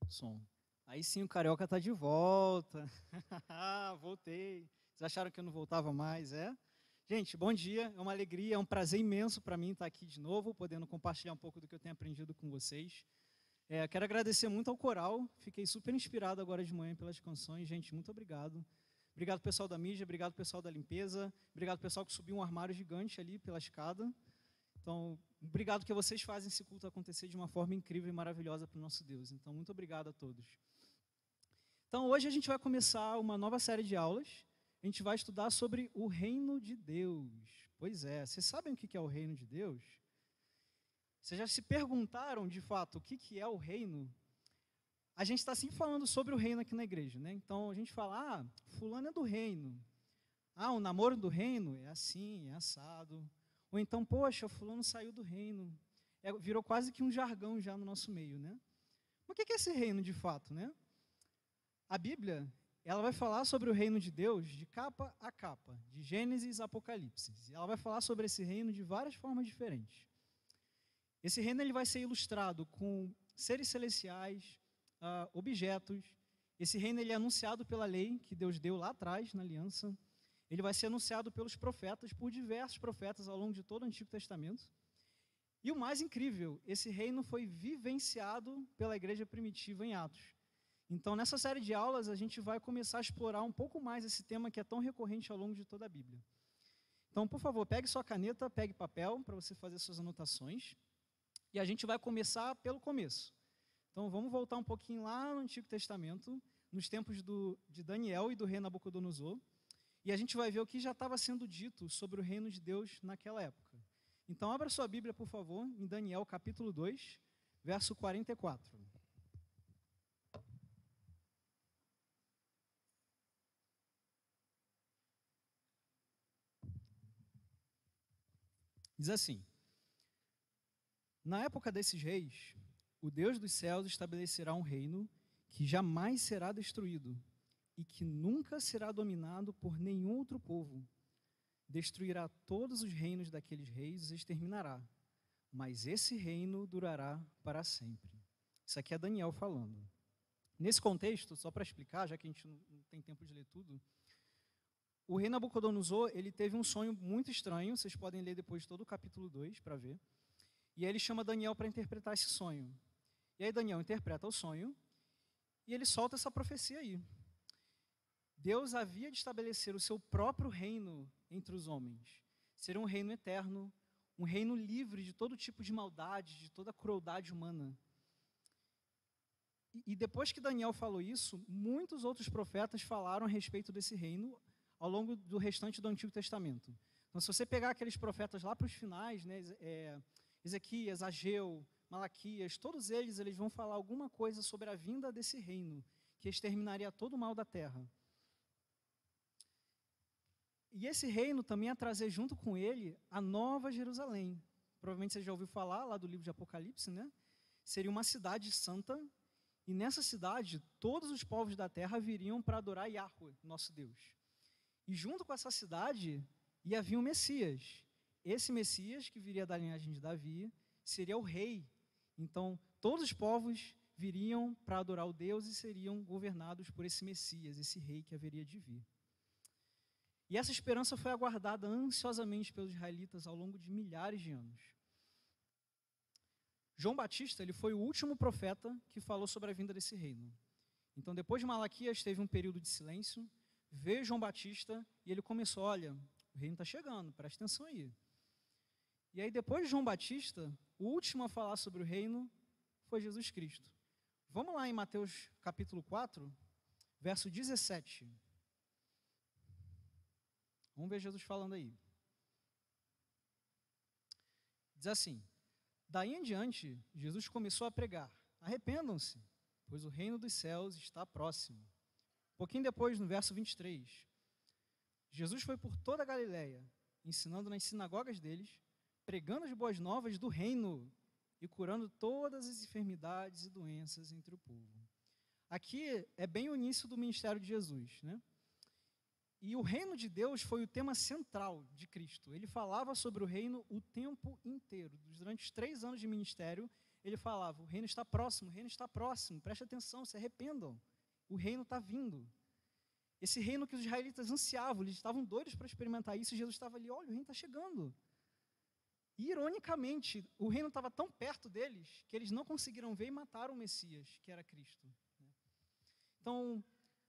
Som. Aí sim, o Carioca tá de volta. Voltei. Vocês acharam que eu não voltava mais, é? Gente, bom dia. É uma alegria, é um prazer imenso para mim estar aqui de novo, podendo compartilhar um pouco do que eu tenho aprendido com vocês. Quero agradecer muito ao coral. Fiquei super inspirado agora de manhã pelas canções. Gente, muito obrigado. Obrigado, pessoal da mídia. Obrigado, pessoal da limpeza. Obrigado, pessoal que subiu um armário gigante ali pela escada. Então, obrigado que vocês fazem esse culto acontecer de uma forma incrível e maravilhosa para o nosso Deus. Então, muito obrigado a todos. Então, hoje a gente vai começar uma nova série de aulas. A gente vai estudar sobre o reino de Deus. Pois é, vocês sabem o que é o reino de Deus? Vocês já se perguntaram, de fato, o que é o reino? A gente está sempre falando sobre o reino aqui na igreja, né? Então, a gente fala, fulano é do reino. O namoro do reino é assim, é assado. Ou então, poxa, fulano saiu do reino. Virou quase que um jargão já no nosso meio, né? Mas o que é esse reino de fato, né? A Bíblia, ela vai falar sobre o reino de Deus de capa a capa, de Gênesis a Apocalipse. Ela vai falar sobre esse reino de várias formas diferentes. Esse reino ele vai ser ilustrado com seres celestiais, objetos. Esse reino ele é anunciado pela lei que Deus deu lá atrás, na aliança. Ele vai ser anunciado pelos profetas, por diversos profetas ao longo de todo o Antigo Testamento. E o mais incrível, esse reino foi vivenciado pela igreja primitiva em Atos. Então, nessa série de aulas, a gente vai começar a explorar um pouco mais esse tema que é tão recorrente ao longo de toda a Bíblia. Então, por favor, pegue sua caneta, pegue papel para você fazer suas anotações. E a gente vai começar pelo começo. Então, vamos voltar um pouquinho lá no Antigo Testamento, nos tempos de Daniel e do rei Nabucodonosor. E a gente vai ver o que já estava sendo dito sobre o reino de Deus naquela época. Então, abra sua Bíblia, por favor, em Daniel capítulo 2, verso 44. Diz assim: na época desses reis, o Deus dos céus estabelecerá um reino que jamais será destruído e que nunca será dominado por nenhum outro povo. Destruirá todos os reinos daqueles reis e os exterminará, mas esse reino durará para sempre. Isso aqui é Daniel falando. Nesse contexto, só para explicar, já que a gente não tem tempo de ler tudo, o rei Nabucodonosor, ele teve um sonho muito estranho, vocês podem ler depois todo o capítulo 2 para ver. E aí ele chama Daniel para interpretar esse sonho. E aí Daniel interpreta o sonho e ele solta essa profecia aí. Deus havia de estabelecer o seu próprio reino entre os homens. Seria um reino eterno, um reino livre de todo tipo de maldade, de toda crueldade humana. E depois que Daniel falou isso, muitos outros profetas falaram a respeito desse reino ao longo do restante do Antigo Testamento. Então, se você pegar aqueles profetas lá para os finais, né, Ezequias, Ageu, Malaquias, todos eles vão falar alguma coisa sobre a vinda desse reino, que exterminaria todo o mal da terra. E esse reino também ia trazer junto com ele a Nova Jerusalém. Provavelmente você já ouviu falar lá do livro de Apocalipse, né? Seria uma cidade santa, e nessa cidade todos os povos da terra viriam para adorar Yahweh, nosso Deus. E junto com essa cidade ia vir o Messias. Esse Messias, que viria da linhagem de Davi, seria o rei. Então, todos os povos viriam para adorar o Deus e seriam governados por esse Messias, esse rei que haveria de vir. E essa esperança foi aguardada ansiosamente pelos israelitas ao longo de milhares de anos. João Batista, ele foi o último profeta que falou sobre a vinda desse reino. Então, depois de Malaquias, teve um período de silêncio, veio João Batista e ele começou, olha, o reino está chegando, presta atenção aí. E aí, depois de João Batista, o último a falar sobre o reino foi Jesus Cristo. Vamos lá em Mateus capítulo 4, verso 17. Vamos ver Jesus falando aí. Diz assim: daí em diante, Jesus começou a pregar: arrependam-se, pois o reino dos céus está próximo. Um pouquinho depois, no verso 23, Jesus foi por toda a Galileia, ensinando nas sinagogas deles, pregando as boas novas do reino e curando todas as enfermidades e doenças entre o povo. Aqui é bem o início do ministério de Jesus, né? E o reino de Deus foi o tema central de Cristo. Ele falava sobre o reino o tempo inteiro. Durante os 3 anos de ministério, ele falava, o reino está próximo, preste atenção, se arrependam, o reino está vindo. Esse reino que os israelitas ansiavam, eles estavam doidos para experimentar isso, e Jesus estava ali, olha, o reino está chegando. E, ironicamente, o reino estava tão perto deles, que eles não conseguiram ver e mataram o Messias, que era Cristo. Então,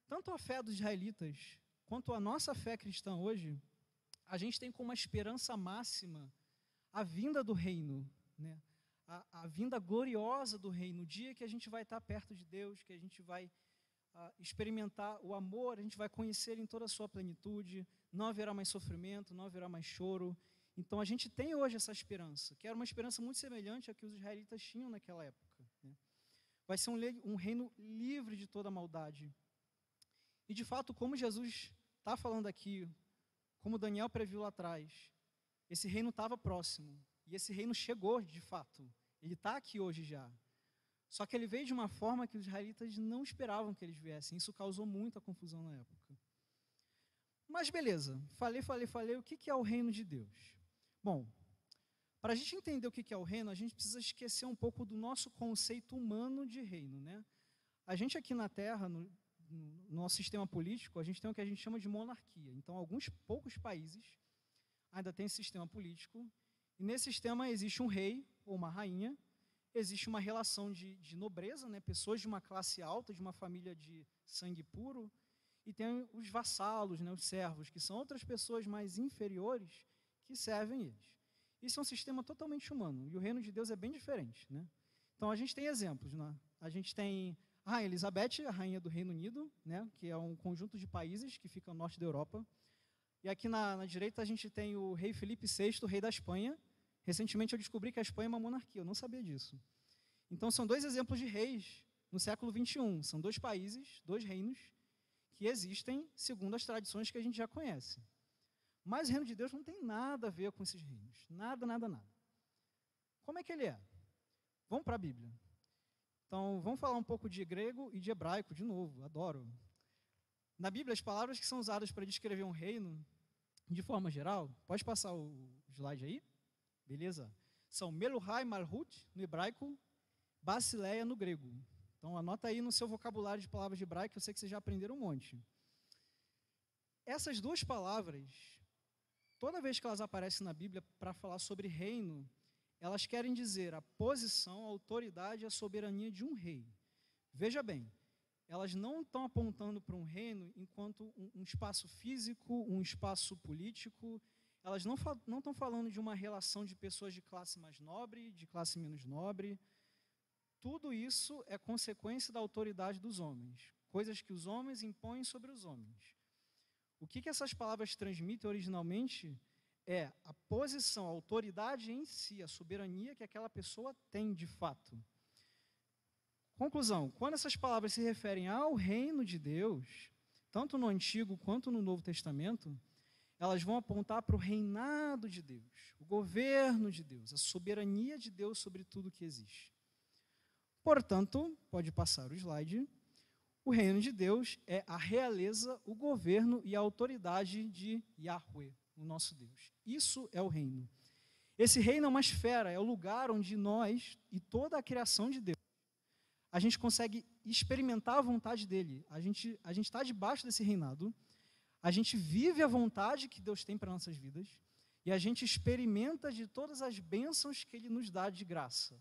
tanto a fé dos israelitas, quanto a nossa fé cristã hoje, a gente tem como uma esperança máxima a vinda do reino, né? A vinda gloriosa do reino, o dia que a gente vai estar perto de Deus, que a gente vai experimentar o amor, a gente vai conhecer Ele em toda a sua plenitude, não haverá mais sofrimento, não haverá mais choro. Então a gente tem hoje essa esperança, que era uma esperança muito semelhante à que os israelitas tinham naquela época, né? Vai ser um reino livre de toda maldade. E de fato, como Jesus está falando aqui, como Daniel previu lá atrás, esse reino estava próximo, e esse reino chegou de fato, ele está aqui hoje já. Só que ele veio de uma forma que os israelitas não esperavam que eles viessem, isso causou muita confusão na época. Mas beleza, falei, o que é o reino de Deus? Bom, para a gente entender o que é o reino, a gente precisa esquecer um pouco do nosso conceito humano de reino, né? A gente aqui na Terra, no nosso sistema político, a gente tem o que a gente chama de monarquia. Então, alguns poucos países ainda têm esse sistema político, e nesse sistema existe um rei ou uma rainha, existe uma relação de nobreza, né? Pessoas de uma classe alta, de uma família de sangue puro, e tem os vassalos, né? Os servos, que são outras pessoas mais inferiores que servem eles. Isso é um sistema totalmente humano, e o reino de Deus é bem diferente, né? Então, a gente tem exemplos, né? A gente tem a Rainha Elizabeth, a rainha do Reino Unido, né? Que é um conjunto de países que fica no norte da Europa. E aqui na direita a gente tem o rei Felipe VI, rei da Espanha. Recentemente eu descobri que a Espanha é uma monarquia, eu não sabia disso. Então, são dois exemplos de reis no século XXI. São dois países, dois reinos, que existem segundo as tradições que a gente já conhece. Mas o reino de Deus não tem nada a ver com esses reinos. Nada, nada, nada. Como é que ele é? Vamos para a Bíblia. Então, vamos falar um pouco de grego e de hebraico, de novo, adoro. Na Bíblia, as palavras que são usadas para descrever um reino, de forma geral, pode passar o slide aí? Beleza? São Meluhai, Malhut, no hebraico, Basileia, no grego. Então, anota aí no seu vocabulário de palavras de hebraico, eu sei que vocês já aprenderam um monte. Essas duas palavras, toda vez que elas aparecem na Bíblia para falar sobre reino, elas querem dizer a posição, a autoridade e a soberania de um rei. Veja bem, elas não estão apontando para um reino enquanto um espaço físico, um espaço político. Elas não estão falando de uma relação de pessoas de classe mais nobre, de classe menos nobre. Tudo isso é consequência da autoridade dos homens, coisas que os homens impõem sobre os homens. O que essas palavras transmitem originalmente é a posição, a autoridade em si, a soberania que aquela pessoa tem de fato. Conclusão, quando essas palavras se referem ao reino de Deus, tanto no Antigo quanto no Novo Testamento, elas vão apontar para o reinado de Deus, o governo de Deus, a soberania de Deus sobre tudo que existe. Portanto, pode passar o slide, o reino de Deus é a realeza, o governo e a autoridade de Yahweh, o nosso Deus. Isso é o reino. Esse reino é uma esfera, é o lugar onde nós e toda a criação de Deus, a gente consegue experimentar a vontade dele. A gente está debaixo desse reinado, a gente vive a vontade que Deus tem para nossas vidas e a gente experimenta de todas as bênçãos que ele nos dá de graça.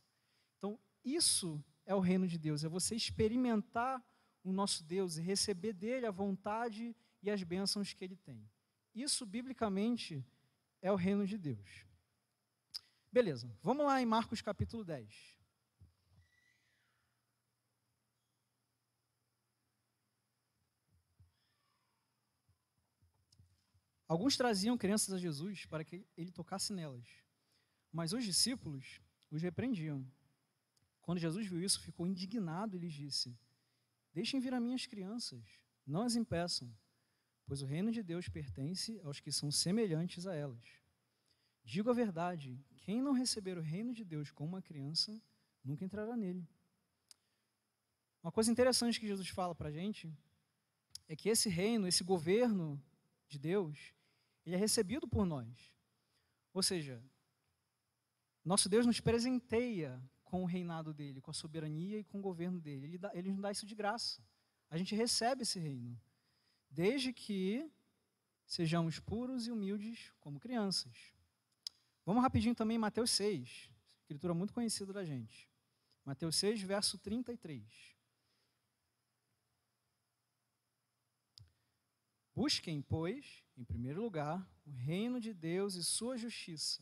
Então, isso é o reino de Deus, é você experimentar o nosso Deus e receber dele a vontade e as bênçãos que ele tem. Isso, biblicamente, é o reino de Deus. Beleza, vamos lá em Marcos capítulo 10. Alguns traziam crianças a Jesus para que ele tocasse nelas, mas os discípulos os repreendiam. Quando Jesus viu isso, ficou indignado e lhes disse: deixem vir as minhas crianças, não as impeçam, pois o reino de Deus pertence aos que são semelhantes a elas. Digo a verdade, quem não receber o reino de Deus como uma criança, nunca entrará nele. Uma coisa interessante que Jesus fala para a gente é que esse reino, esse governo de Deus, ele é recebido por nós. Ou seja, nosso Deus nos presenteia com o reinado dele, com a soberania e com o governo dele. Ele nos dá isso de graça. A gente recebe esse reino, desde que sejamos puros e humildes como crianças. Vamos rapidinho também em Mateus 6, escritura muito conhecida da gente. Mateus 6, verso 33. Busquem, pois, em primeiro lugar, o reino de Deus e sua justiça,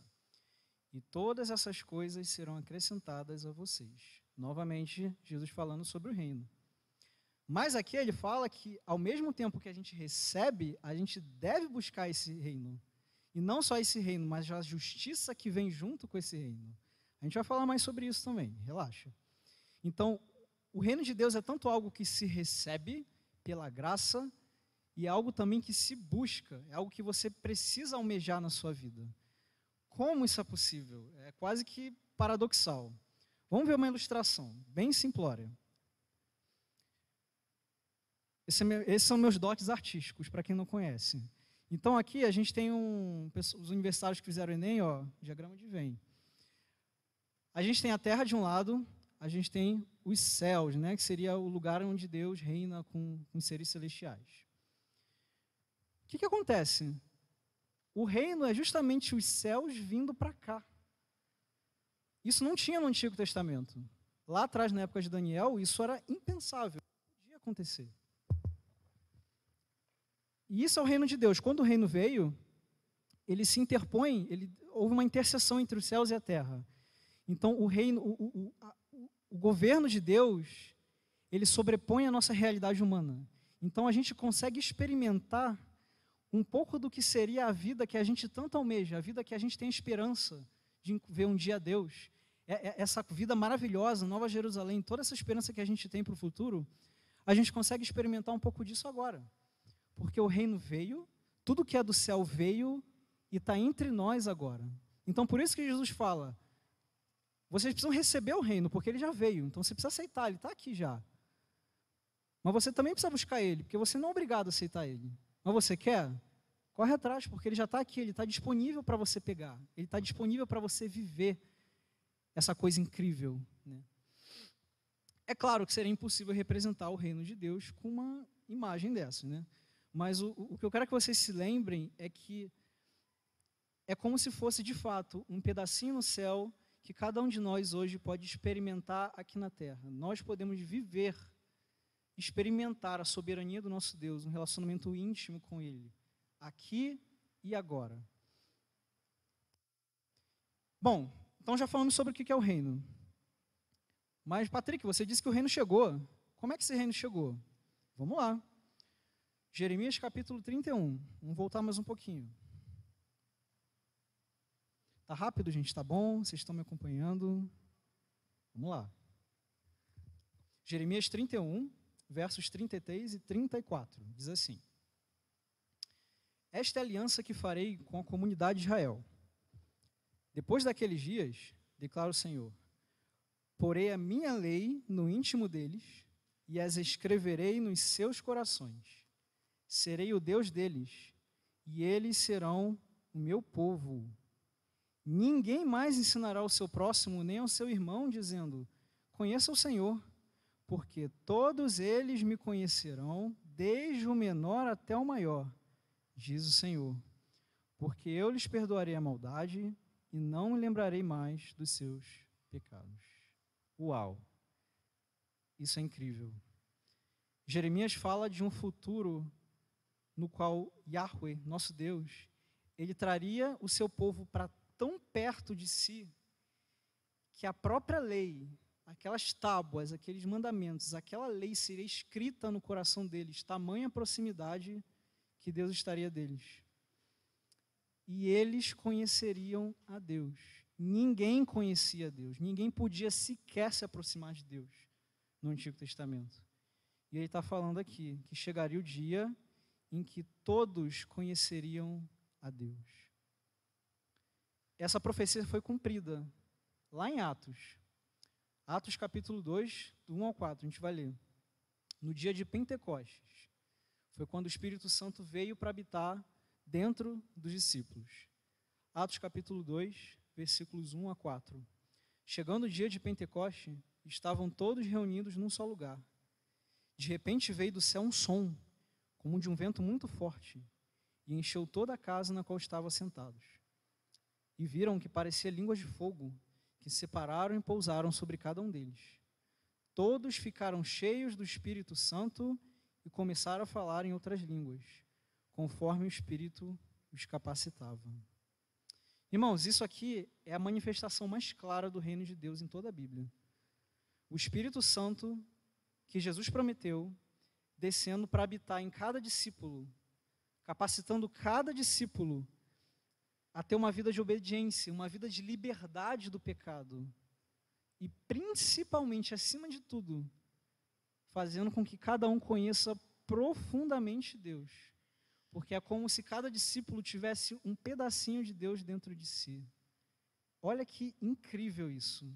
e todas essas coisas serão acrescentadas a vocês. Novamente, Jesus falando sobre o reino. Mas aqui ele fala que, ao mesmo tempo que a gente recebe, a gente deve buscar esse reino. E não só esse reino, mas a justiça que vem junto com esse reino. A gente vai falar mais sobre isso também, relaxa. Então, o reino de Deus é tanto algo que se recebe pela graça, e é algo também que se busca, é algo que você precisa almejar na sua vida. Como isso é possível? É quase que paradoxal. Vamos ver uma ilustração, bem simplória. Esses são meus dotes artísticos, para quem não conhece. Então, aqui a gente tem os universitários que fizeram o Enem, ó, diagrama de Venn. A gente tem a terra de um lado, a gente tem os céus, né, que seria o lugar onde Deus reina com seres celestiais. O que acontece? O reino é justamente os céus vindo para cá. Isso não tinha no Antigo Testamento. Lá atrás, na época de Daniel, isso era impensável. Não podia acontecer. E isso é o reino de Deus. Quando o reino veio, ele se interpõe, houve uma interseção entre os céus e a terra. Então, o reino, o governo de Deus, ele sobrepõe a nossa realidade humana. Então, a gente consegue experimentar um pouco do que seria a vida que a gente tanto almeja, a vida que a gente tem esperança de ver um dia Deus. Essa vida maravilhosa, Nova Jerusalém, toda essa esperança que a gente tem para o futuro, a gente consegue experimentar um pouco disso agora. Porque o reino veio, tudo que é do céu veio e está entre nós agora. Então, por isso que Jesus fala, vocês precisam receber o reino, porque ele já veio. Então, você precisa aceitar, ele está aqui já. Mas você também precisa buscar ele, porque você não é obrigado a aceitar ele. Mas você quer? Corre atrás, porque ele já está aqui, ele está disponível para você pegar. Ele está disponível para você viver essa coisa incrível, né? É claro que seria impossível representar o reino de Deus com uma imagem dessa, né? Mas o que eu quero que vocês se lembrem é que é como se fosse, de fato, um pedacinho no céu que cada um de nós hoje pode experimentar aqui na terra. Nós podemos viver, experimentar a soberania do nosso Deus, um relacionamento íntimo com Ele, aqui e agora. Bom, então já falamos sobre o que é o reino. Mas, Patrick, você disse que o reino chegou. Como é que esse reino chegou? Vamos lá. Jeremias capítulo 31. Vamos voltar mais um pouquinho. Tá rápido, gente? Tá bom? Vocês estão me acompanhando? Vamos lá. Jeremias 31, versos 33 e 34. Diz assim: Esta é a aliança que farei com a comunidade de Israel. Depois daqueles dias, declara o Senhor, porei a minha lei no íntimo deles e as escreverei nos seus corações. Serei o Deus deles e eles serão o meu povo. Ninguém mais ensinará ao seu próximo nem ao seu irmão, dizendo, conheça o Senhor, porque todos eles me conhecerão, desde o menor até o maior, diz o Senhor. Porque eu lhes perdoarei a maldade e não me lembrarei mais dos seus pecados. Uau! Isso é incrível. Jeremias fala de um futuro no qual Yahweh, nosso Deus, ele traria o seu povo para tão perto de si que a própria lei, aquelas tábuas, aqueles mandamentos, aquela lei seria escrita no coração deles, tamanha proximidade que Deus estaria deles. E eles conheceriam a Deus. Ninguém conhecia Deus, ninguém podia sequer se aproximar de Deus no Antigo Testamento. E ele está falando aqui que chegaria o dia em que todos conheceriam a Deus. Essa profecia foi cumprida lá em Atos. Atos capítulo 2, do 1 ao 4, a gente vai ler. No dia de Pentecostes, foi quando o Espírito Santo veio para habitar dentro dos discípulos. Atos capítulo 2, versículos 1 a 4. Chegando o dia de Pentecoste, estavam todos reunidos num só lugar. De repente veio do céu um som, como de um vento muito forte, e encheu toda a casa na qual estavam sentados. E viram que parecia línguas de fogo, que se separaram e pousaram sobre cada um deles. Todos ficaram cheios do Espírito Santo e começaram a falar em outras línguas, conforme o Espírito os capacitava. Irmãos, isso aqui é a manifestação mais clara do reino de Deus em toda a Bíblia. O Espírito Santo que Jesus prometeu, descendo para habitar em cada discípulo, capacitando cada discípulo a ter uma vida de obediência, uma vida de liberdade do pecado. E principalmente, acima de tudo, fazendo com que cada um conheça profundamente Deus. Porque é como se cada discípulo tivesse um pedacinho de Deus dentro de si. Olha que incrível isso.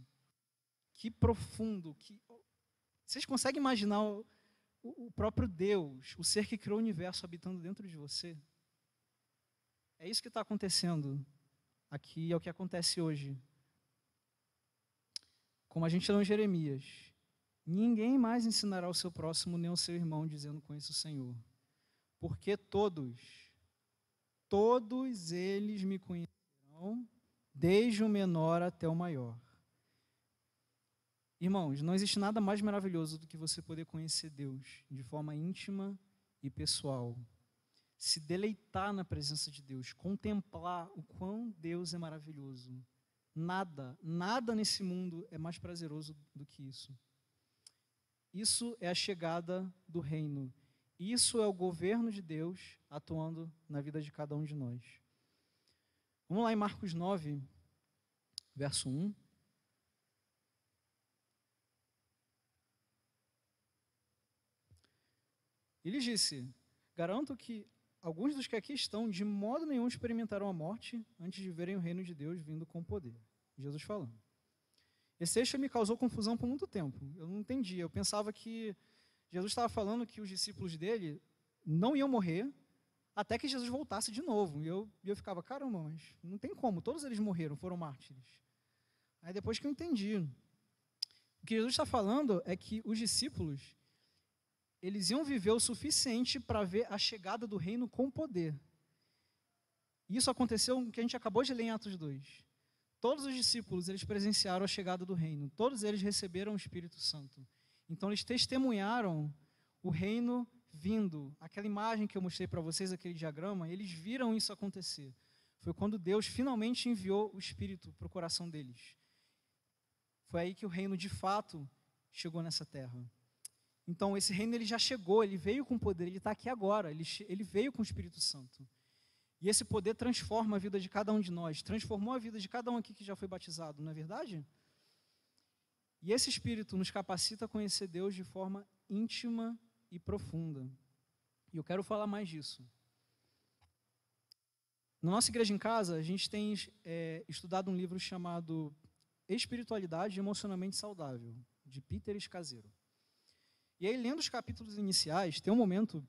Que profundo. Vocês conseguem imaginar o próprio Deus, o ser que criou o universo, habitando dentro de você? É isso que está acontecendo aqui, é o que acontece hoje. Como a gente leu em Jeremias, ninguém mais ensinará ao seu próximo nem ao seu irmão, dizendo: conheça o Senhor. Porque todos eles me conhecerão, desde o menor até o maior. Irmãos, não existe nada mais maravilhoso do que você poder conhecer Deus de forma íntima e pessoal. Se deleitar na presença de Deus, contemplar o quão Deus é maravilhoso. Nada nesse mundo é mais prazeroso do que isso. Isso é a chegada do reino. Isso é o governo de Deus atuando na vida de cada um de nós. Vamos lá em Marcos 9, verso 1. Ele disse: garanto que alguns dos que aqui estão de modo nenhum experimentaram a morte antes de verem o reino de Deus vindo com poder. Jesus falando. Esse texto me causou confusão por muito tempo. Eu não entendia. Eu pensava que Jesus estava falando que os discípulos dele não iam morrer até que Jesus voltasse de novo. E eu ficava: caramba, mas não tem como. Todos eles morreram, foram mártires. Aí depois que eu entendi. O que Jesus está falando é que os discípulos, eles iam viver o suficiente para ver a chegada do reino com poder. Isso aconteceu no que a gente acabou de ler em Atos 2. Todos os discípulos, eles presenciaram a chegada do reino. Todos eles receberam o Espírito Santo. Então, eles testemunharam o reino vindo. Aquela imagem que eu mostrei para vocês, aquele diagrama, eles viram isso acontecer. Foi quando Deus finalmente enviou o Espírito para o coração deles. Foi aí que o reino, de fato, chegou nessa terra. Então, esse reino ele já chegou, ele veio com poder, ele está aqui agora, ele veio com o Espírito Santo. E esse poder transforma a vida de cada um de nós, transformou a vida de cada um aqui que já foi batizado, não é verdade? E esse Espírito nos capacita a conhecer Deus de forma íntima e profunda. E eu quero falar mais disso. Na nossa igreja em casa, a gente tem estudado um livro chamado Espiritualidade Emocionalmente Saudável, de Peter Escaseiro. E aí, lendo os capítulos iniciais, tem um momento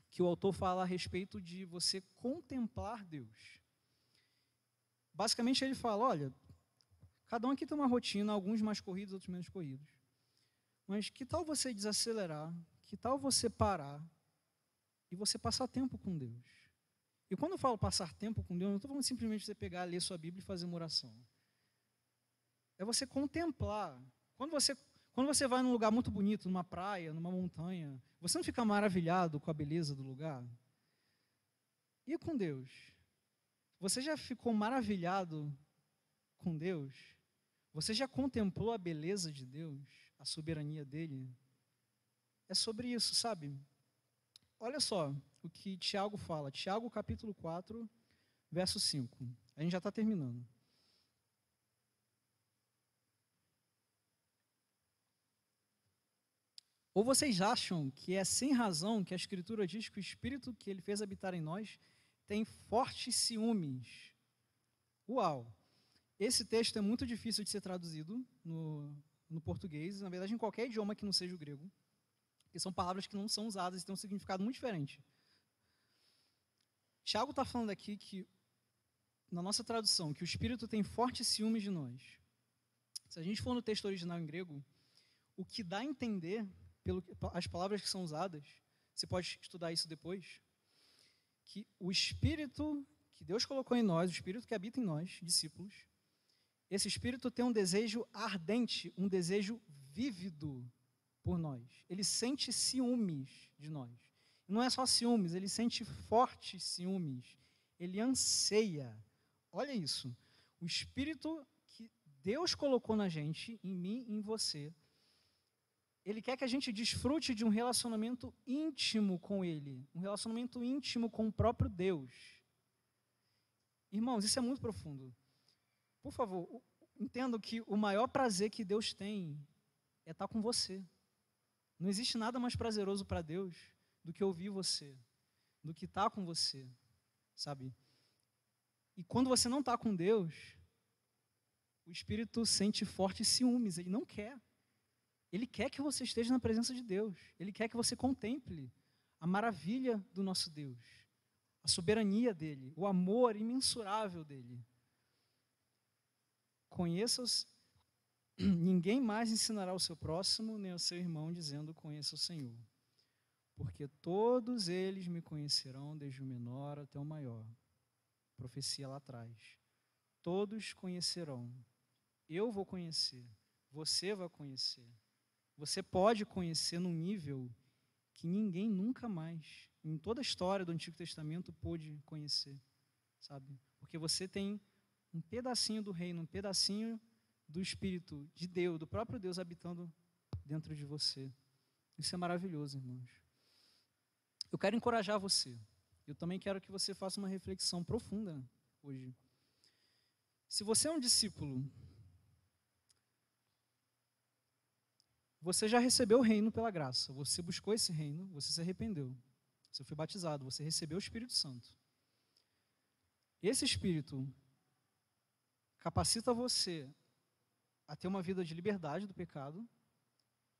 que o autor fala a respeito de você contemplar Deus. Basicamente, ele fala: olha, cada um aqui tem uma rotina, alguns mais corridos, outros menos corridos. Mas que tal você desacelerar? Que tal você parar e você passar tempo com Deus? E quando eu falo passar tempo com Deus, não estou falando simplesmente você pegar, ler sua Bíblia e fazer uma oração. É você contemplar. Quando você vai num lugar muito bonito, numa praia, numa montanha, você não fica maravilhado com a beleza do lugar? E com Deus? Você já ficou maravilhado com Deus? Você já contemplou a beleza de Deus, a soberania dele? É sobre isso, sabe? Olha só o que Tiago fala. Tiago, capítulo 4, verso 5. A gente já está terminando. Ou vocês acham que é sem razão que a Escritura diz que o Espírito que ele fez habitar em nós tem fortes ciúmes? Uau! Esse texto é muito difícil de ser traduzido no português, na verdade em qualquer idioma que não seja o grego, porque são palavras que não são usadas e têm um significado muito diferente. Tiago está falando aqui que, na nossa tradução, que o Espírito tem fortes ciúmes de nós. Se a gente for no texto original em grego, o que dá a entender, as palavras que são usadas, você pode estudar isso depois, que o Espírito que Deus colocou em nós, o Espírito que habita em nós, discípulos, esse Espírito tem um desejo ardente, um desejo vívido por nós. Ele sente ciúmes de nós. Não é só ciúmes, ele sente fortes ciúmes. Ele anseia. Olha isso. O Espírito que Deus colocou na gente, em mim e em você, ele quer que a gente desfrute de um relacionamento íntimo com Ele, um relacionamento íntimo com o próprio Deus. Irmãos, isso é muito profundo. Por favor, entendam que o maior prazer que Deus tem é estar com você. Não existe nada mais prazeroso para Deus do que ouvir você, do que estar com você, sabe? E quando você não está com Deus, o Espírito sente fortes ciúmes, ele não quer. Ele quer que você esteja na presença de Deus. Ele quer que você contemple a maravilha do nosso Deus, a soberania dele, o amor imensurável dele. Conheça-os, ninguém mais ensinará ao seu próximo, nem ao seu irmão, dizendo, conheça o Senhor. Porque todos eles me conhecerão, desde o menor até o maior. Profecia lá atrás. Todos conhecerão. Eu vou conhecer. Você vai conhecer. Você pode conhecer num nível que ninguém nunca mais, em toda a história do Antigo Testamento, pôde conhecer, sabe? Porque você tem um pedacinho do reino, um pedacinho do Espírito de Deus, do próprio Deus habitando dentro de você. Isso é maravilhoso, irmãos. Eu quero encorajar você. Eu também quero que você faça uma reflexão profunda hoje. Se você é um discípulo, você já recebeu o reino pela graça. Você buscou esse reino, você se arrependeu. Você foi batizado, você recebeu o Espírito Santo. Esse Espírito capacita você a ter uma vida de liberdade do pecado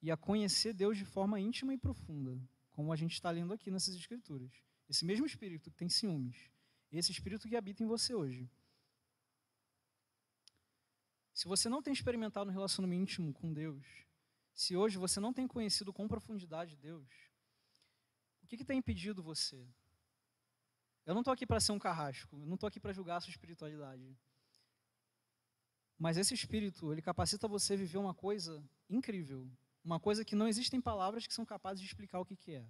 e a conhecer Deus de forma íntima e profunda, como a gente está lendo aqui nessas Escrituras. Esse mesmo Espírito que tem ciúmes, esse Espírito que habita em você hoje. Se você não tem experimentado um relacionamento íntimo com Deus, se hoje você não tem conhecido com profundidade Deus, o que tem impedido você? Eu não estou aqui para ser um carrasco, eu não estou aqui para julgar a sua espiritualidade. Mas esse Espírito, ele capacita você a viver uma coisa incrível, uma coisa que não existem palavras que são capazes de explicar o que é.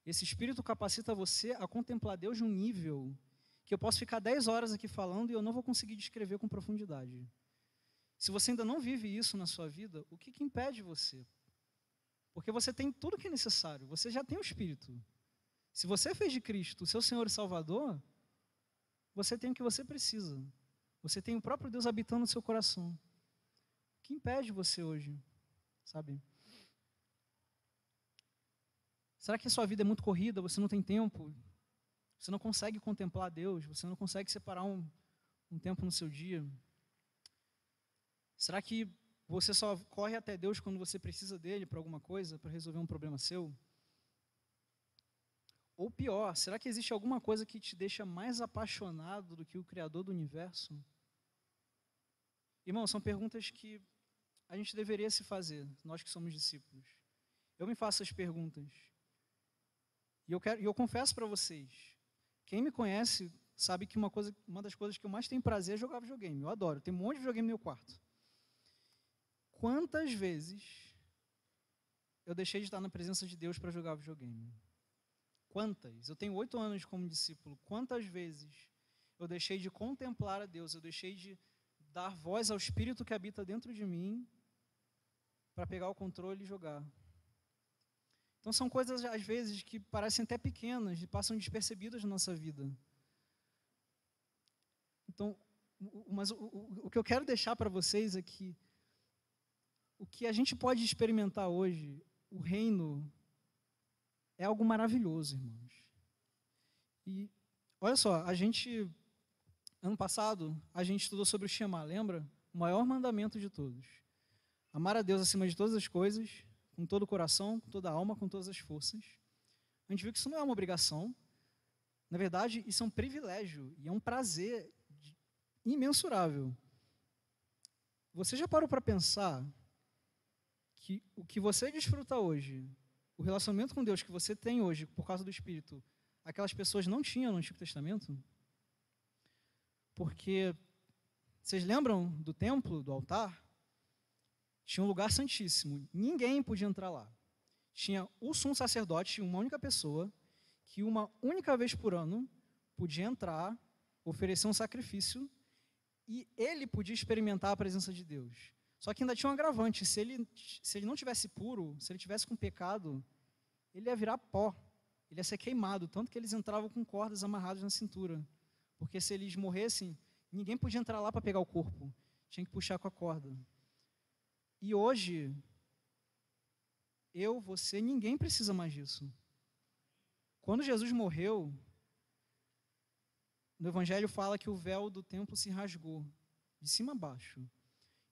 Esse Espírito capacita você a contemplar Deus de um nível que eu posso ficar 10 horas aqui falando e eu não vou conseguir descrever com profundidade. Se você ainda não vive isso na sua vida, o que impede você? Porque você tem tudo que é necessário, você já tem o Espírito. Se você fez de Cristo o seu Senhor e Salvador, você tem o que você precisa. Você tem o próprio Deus habitando no seu coração. O que impede você hoje, sabe? Será que a sua vida é muito corrida, você não tem tempo? Você não consegue contemplar Deus? Você não consegue separar um tempo no seu dia? Será que você só corre até Deus quando você precisa dele para alguma coisa, para resolver um problema seu? Ou pior, será que existe alguma coisa que te deixa mais apaixonado do que o Criador do Universo? Irmão, são perguntas que a gente deveria se fazer, nós que somos discípulos. Eu me faço as perguntas. E eu confesso para vocês, quem me conhece sabe que uma das coisas que eu mais tenho prazer é jogar videogame. Eu adoro, tem um monte de videogame no meu quarto. Quantas vezes eu deixei de estar na presença de Deus para jogar videogame? Quantas? Eu tenho 8 anos como discípulo. Quantas vezes eu deixei de contemplar a Deus, eu deixei de dar voz ao Espírito que habita dentro de mim para pegar o controle e jogar? Então são coisas, às vezes, que parecem até pequenas e passam despercebidas na nossa vida. Então, mas o que eu quero deixar para vocês é que o que a gente pode experimentar hoje, o reino, é algo maravilhoso, irmãos. E, olha só, ano passado, a gente estudou sobre o Shema, lembra? O maior mandamento de todos. Amar a Deus acima de todas as coisas, com todo o coração, com toda a alma, com todas as forças. A gente viu que isso não é uma obrigação. Na verdade, isso é um privilégio e é um prazer imensurável. Você já parou para pensar que o que você desfruta hoje, o relacionamento com Deus que você tem hoje por causa do Espírito, aquelas pessoas não tinham no Antigo Testamento? Porque, vocês lembram do templo, do altar? Tinha um lugar santíssimo, ninguém podia entrar lá. Tinha o sumo sacerdote, uma única pessoa, que uma única vez por ano podia entrar, oferecer um sacrifício, e ele podia experimentar a presença de Deus. Só que ainda tinha um agravante, se ele não tivesse puro, se ele tivesse com pecado, ele ia virar pó, ele ia ser queimado, tanto que eles entravam com cordas amarradas na cintura, porque se eles morressem, ninguém podia entrar lá para pegar o corpo, tinha que puxar com a corda. E hoje, você, ninguém precisa mais disso. Quando Jesus morreu, no Evangelho fala que o véu do templo se rasgou, de cima a baixo.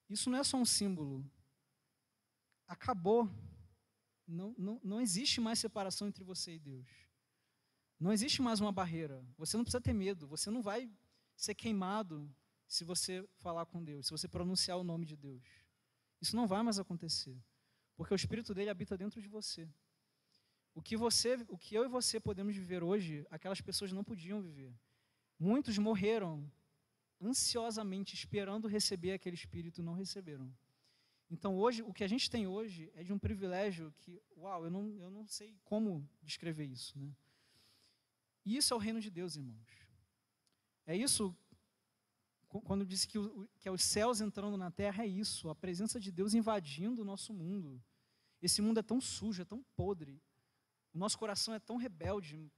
Isso não é só um símbolo. Acabou. Não existe mais separação entre você e Deus. Não existe mais uma barreira. Você não precisa ter medo. Você não vai ser queimado se você falar com Deus, se você pronunciar o nome de Deus. Isso não vai mais acontecer. Porque o Espírito dele habita dentro de você. O que eu e você podemos viver hoje, aquelas pessoas não podiam viver. Muitos morreram ansiosamente esperando receber aquele Espírito e não receberam. Então hoje, o que a gente tem hoje é de um privilégio que, uau, eu não sei como descrever isso, né? E isso é o reino de Deus, irmãos. É isso, quando eu disse que é os céus entrando na terra, é isso, a presença de Deus invadindo o nosso mundo. Esse mundo é tão sujo, é tão podre, o nosso coração é tão rebelde,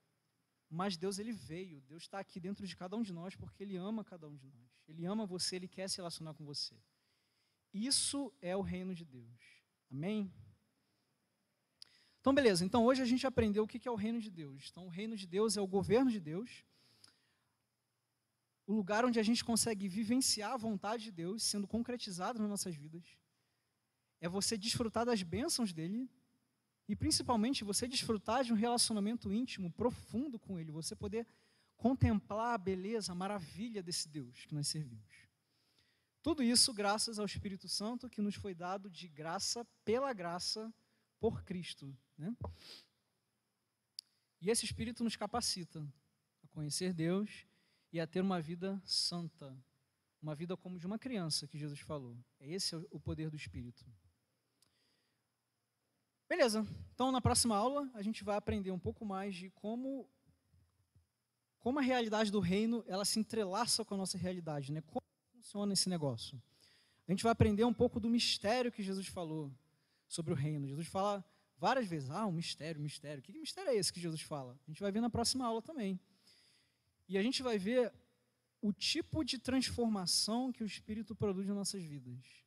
mas Deus, ele veio, Deus está aqui dentro de cada um de nós, porque Ele ama cada um de nós. Ele ama você, Ele quer se relacionar com você. Isso é o reino de Deus. Amém? Então, beleza. Então, hoje a gente aprendeu o que é o reino de Deus. Então, o reino de Deus é o governo de Deus, o lugar onde a gente consegue vivenciar a vontade de Deus, sendo concretizada nas nossas vidas. É você desfrutar das bênçãos dEle, e principalmente você desfrutar de um relacionamento íntimo, profundo com Ele, você poder contemplar a beleza, a maravilha desse Deus que nós servimos. Tudo isso graças ao Espírito Santo que nos foi dado de graça, pela graça, por Cristo, né? E esse Espírito nos capacita a conhecer Deus e a ter uma vida santa, uma vida como de uma criança, que Jesus falou. Esse é o poder do Espírito. Beleza, então na próxima aula a gente vai aprender um pouco mais de como a realidade do reino, ela se entrelaça com a nossa realidade, né? Como funciona esse negócio. A gente vai aprender um pouco do mistério que Jesus falou sobre o reino. Jesus fala várias vezes, um mistério, mistério. Que mistério é esse que Jesus fala? A gente vai ver na próxima aula também. E a gente vai ver o tipo de transformação que o Espírito produz nas nossas vidas.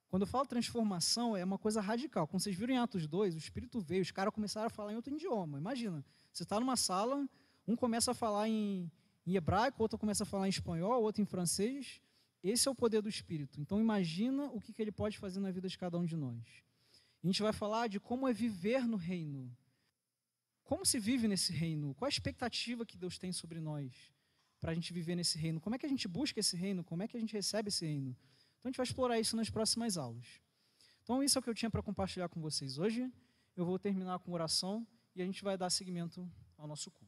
Quando eu falo transformação, é uma coisa radical. Como vocês viram em Atos 2, o Espírito veio, os caras começaram a falar em outro idioma. Imagina, você está numa sala, um começa a falar em hebraico, outro começa a falar em espanhol, outro em francês. Esse é o poder do Espírito. Então imagina o que ele pode fazer na vida de cada um de nós. A gente vai falar de como é viver no reino. Como se vive nesse reino? Qual a expectativa que Deus tem sobre nós para a gente viver nesse reino? Como é que a gente busca esse reino? Como é que a gente recebe esse reino? Então a gente vai explorar isso nas próximas aulas. Então isso é o que eu tinha para compartilhar com vocês hoje. Eu vou terminar com oração e a gente vai dar seguimento ao nosso culto.